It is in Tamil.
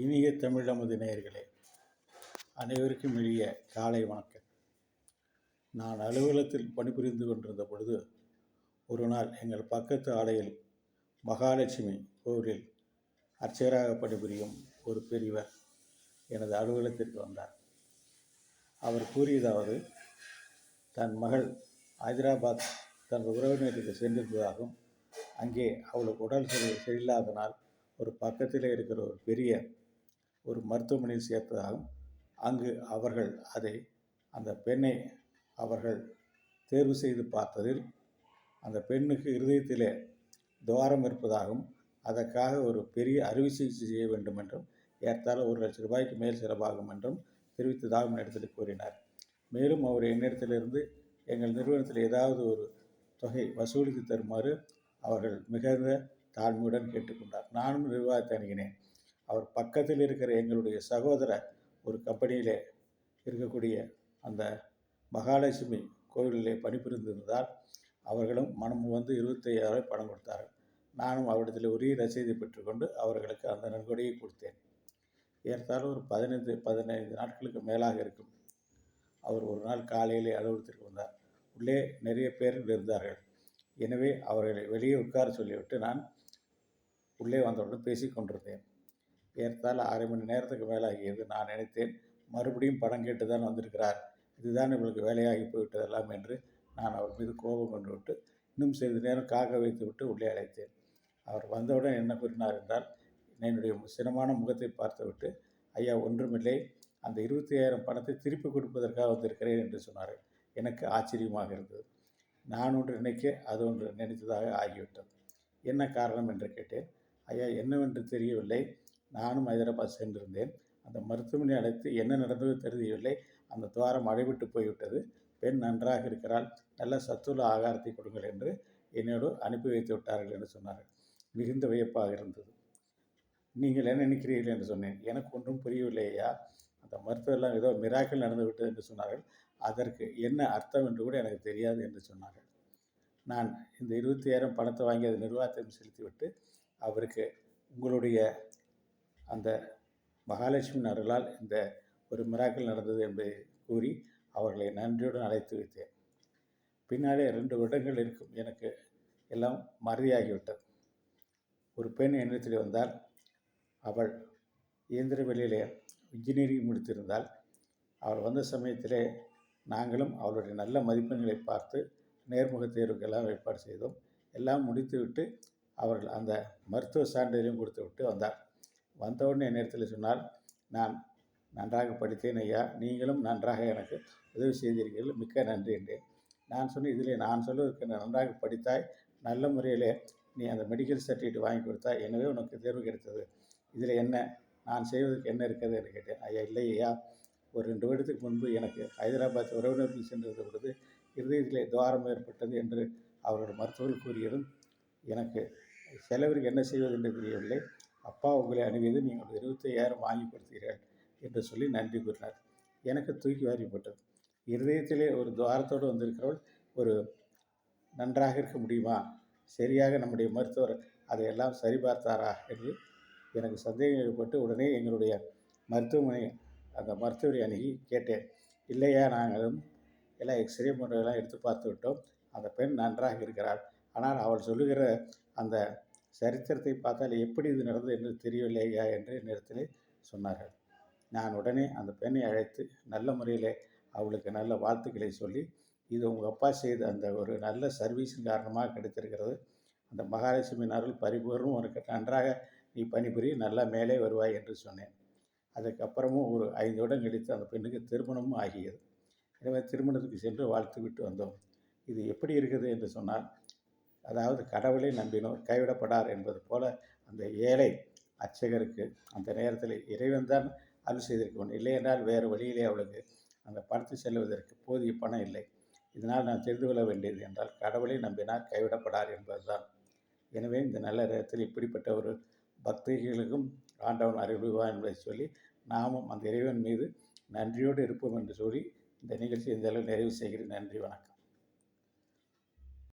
இனிய தமிழமுது நேயர்களே, அனைவருக்கும் எளிய காலை வணக்கம். நான் அலுவலகத்தில் பணிபுரிந்து கொண்டிருந்த பொழுது ஒரு நாள் எங்கள் பக்கத்து ஆலையில் மகாலட்சுமி கோவிலில் அர்ச்சகராக பணிபுரியும் ஒரு பெரியவர் எனது அலுவலகத்திற்கு வந்தார். அவர் கூறியதாவது, தன் மகள் ஹைதராபாத் தனது உறவினருக்கு சென்றிருந்ததாகவும், அங்கே அவளுக்கு உடல் சரியில்லாதனால் ஒரு பக்கத்தில் இருக்கிற ஒரு பெரிய மருத்துவமனையில் சேர்த்ததாகவும், அங்கு அவர்கள் அந்த பெண்ணை அவர்கள் தேர்வு செய்து பார்த்ததில் அந்த பெண்ணுக்கு இருதயத்திலே துவாரம் இருப்பதாகவும், அதற்காக ஒரு பெரிய அறுவை சிகிச்சை செய்ய வேண்டும் என்றும், ஏறத்தாழ 1,00,000 ரூபாய்க்கு மேல் செலவாகும் என்றும் தெரிவித்ததாகவும் என்னிடத்தில் கூறினார். மேலும் அவர் என்னிடத்திலிருந்து எங்கள் நிறுவனத்தில் ஏதாவது ஒரு தொகை வசூலித்து தருமாறு அவர்கள் மிகுந்த தாழ்மையுடன் கேட்டுக்கொண்டார். நானும் நிர்வாகத்தை அணுகினேன். அவர் பக்கத்தில் இருக்கிற எங்களுடைய சகோதர ஒரு கம்பெனியிலே இருக்கக்கூடிய அந்த மகாலட்சுமி கோவிலிலே பணிபுரிந்திருந்தால் அவர்களும் மனம் வந்து 25,000 பணம் கொடுத்தார்கள். நானும் அவரிடத்தில் உரிய ரசீதை பெற்றுக்கொண்டு அவர்களுக்கு அந்த நன்கொடையை கொடுத்தேன். ஏறத்தாழ ஒரு 15 நாட்களுக்கு மேலாக இருக்கும். அவர் ஒரு நாள் காலையிலே அலுவலகத்திற்கு வந்தார். உள்ளே நிறைய பேர் இருந்தார்கள். எனவே அவர்களை வெளியே உட்கார சொல்லிவிட்டு நான் உள்ளே வந்தவுடன் பேசி கொண்டிருந்தேன். ஏறத்தாழ 1/2 மணி நேரத்துக்கு மேலாகியது. நான் நினைத்தேன், மறுபடியும் பணம் கேட்டு தான் வந்திருக்கிறார், இதுதான் இவர்களுக்கு வேலையாகி போய்விட்டதெல்லாம் என்று நான் அவர் மீது கோபம் கொண்டு விட்டு இன்னும் சிறிது நேரம் காக்க வைத்து விட்டு உள்ளே அழைத்தேன். அவர் வந்தவுடன் என்ன கூறினார் என்றால், என்னுடைய சினமான முகத்தை பார்த்துவிட்டு, ஐயா ஒன்றுமில்லை, அந்த 25,000 பணத்தை திருப்பி கொடுப்பதற்காக வந்திருக்கிறேன் என்று சொன்னார்கள். எனக்கு ஆச்சரியமாக இருந்தது. நான் ஒன்று நினைக்க அது ஒன்று நினைத்ததாக ஆகிவிட்டது. என்ன காரணம் என்று கேட்டேன். ஐயா, என்னவென்று தெரியவில்லை, நானும் ஹைதராபாத் சென்றிருந்தேன். அந்த மருத்துவமனை அழைத்து என்ன நடந்தது தெரியவில்லை. அந்த துவாரம் அடைபட்டு போய்விட்டது. பெண் நன்றாக இருக்கிறாள், நல்ல சத்துள்ள ஆகாரத்தை கொடுங்கள் என்று என்னோடு அனுப்பி வைத்து விட்டார்கள் என்று சொன்னார்கள். மிகுந்த வியப்பாக இருந்தது. நீங்கள் என்ன நினைக்கிறீர்கள் என்று சொன்னேன். எனக்கு ஒன்றும் புரியவில்லையா, அந்த மருத்துவெல்லாம் ஏதோ மிராக்கள் நடந்து விட்டது என்று சொன்னார்கள். அதற்கு என்ன அர்த்தம் என்று கூட எனக்கு தெரியாது என்று சொன்னார்கள். நான் இந்த 25,000 பணத்தை வாங்கி அது நிர்வாகத்தை செலுத்திவிட்டு அவருக்கு உங்களுடைய அந்த மகாலட்சுமி அருளால் இந்த ஒரு மிராக்கள் நடந்தது என்பதை கூறி அவர்களை நன்றியுடன் அழைத்து வைத்தேன். பின்னாலே 2 வருடங்கள் இருக்கும், எனக்கு எல்லாம் மறதியாகிவிட்டது. ஒரு பெண் என்னிடத்தில் வந்தால், அவள் இயந்திர வேலையிலே இன்ஜினியரிங் முடித்திருந்தால், அவள் வந்த சமயத்திலே நாங்களும் அவளுடைய நல்ல மதிப்பெண்களை பார்த்து நேர்முக தேர்வுக்கெல்லாம் ஏற்பாடு செய்தோம். எல்லாம் முடித்துவிட்டு அவர்கள் அந்த மருத்துவ சான்றிதழையும் கொடுத்து விட்டு வந்தார். வந்தவுடனே என்னிடத்தில் சொன்னால், நான் நன்றாக படித்தேன் ஐயா, நீங்களும் நன்றாக எனக்கு உதவி செய்தீர்கள், மிக்க நன்றி என்றேன். நான் சொன்னேன், இதிலே நான் சொல்வதற்கு நன்றாக படித்தாய், நல்ல முறையிலே நீ அந்த மெடிக்கல் சர்டிஃபிகேட் வாங்கி கொடுத்தாய், எனவே உனக்கு தேர்வு கிடைத்தது, இதில் என்ன நான் செய்வதற்கு என்ன இருக்கிறது என்று கேட்டேன். ஐயா, இல்லை ஐயா, ஒரு 2 வருடத்துக்கு முன்பு எனக்கு ஹைதராபாத் உறவினர்கள் சென்றிருந்த பொழுது இருதயத்திலே துவாரம் ஏற்பட்டது என்று அவர்கள் மருத்துவர்கள் கூறியதும் எனக்கு செலவிற்கு என்ன செய்வது என்று தெரியவில்லை. அப்பா உங்களை அணுகியது, நீங்கள் 25,000 வாங்கி கொடுத்தீர்கள் என்று சொல்லி நன்றி கூறினார். எனக்கு தூக்கி வாரிப்பட்டது. இருதயத்திலே ஒரு துவாரத்தோடு வந்திருக்கிறவள் ஒரு நன்றாக இருக்க முடியுமா? சரியாக நம்முடைய மருத்துவர் அதையெல்லாம் சரிபார்த்தாரா என்று எனக்கு சந்தேகம் ஏற்பட்டு உடனே எங்களுடைய மருத்துவமனை அந்த மருத்துவரை அணுகி கேட்டேன். இல்லையா, நாங்களும் எல்லாம் எக்ஸ்ரே முறையெல்லாம் எடுத்து பார்த்து விட்டோம், அந்த பெண் நன்றாக இருக்கிறாள், ஆனால் அவள் சொல்லுகிற அந்த சரித்திரத்தை பார்த்தால் எப்படி இது நடந்தது என்று தெரியவில்லையா என்று என்னிடத்திலே சொன்னார்கள். நான் உடனே அந்த பெண்ணை அழைத்து நல்ல முறையிலே அவளுக்கு நல்ல வாழ்த்துக்களை சொல்லி, இது உங்கள் அப்பா செய்த அந்த ஒரு நல்ல சர்வீஸின் காரணமாக கிடைத்திருக்கிறது, அந்த மகாலட்சுமியின் அருள் பரிபூர்ணம் உனக்கு, நன்றாக நீ பணிபுரி, நல்லா மேலே வருவாய் என்று சொன்னேன். அதுக்கப்புறமும் ஒரு 5 வருடம் கழித்து அந்த பெண்ணுக்கு திருமணமும் ஆகியது. எனவே திருமணத்துக்கு சென்று வாழ்த்து விட்டு வந்தோம். இது எப்படி இருக்குது என்று சொன்னால், அதாவது கடவுளை நம்பினோர் கைவிடப்படார் என்பது போல அந்த ஏழை அர்ச்சகருக்கு அந்த நேரத்தில் இறைவன் தான் அருள் செய்திருக்கணும். இல்லை என்றால் வேறு வழியிலே அவளுக்கு அந்த பணத்தை செல்வதற்கு போதிய பணம் இல்லை. இதனால் நான் தெரிந்து கொள்ள வேண்டியது என்றால், கடவுளை நம்பினார் கைவிடப்படார் என்பதுதான். எனவே இந்த நல்ல நேரத்தில் இப்படிப்பட்ட ஒரு பக்திகளுக்கும் ஆண்டவன் அருள்வான் என்பதை சொல்லி நாமும் அந்த இறைவன் மீது நன்றியோடு இருப்போம் என்று சொல்லி இந்த நிகழ்ச்சி இந்த அளவு நிறைவு செய்கிறேன். நன்றி, வணக்கம்.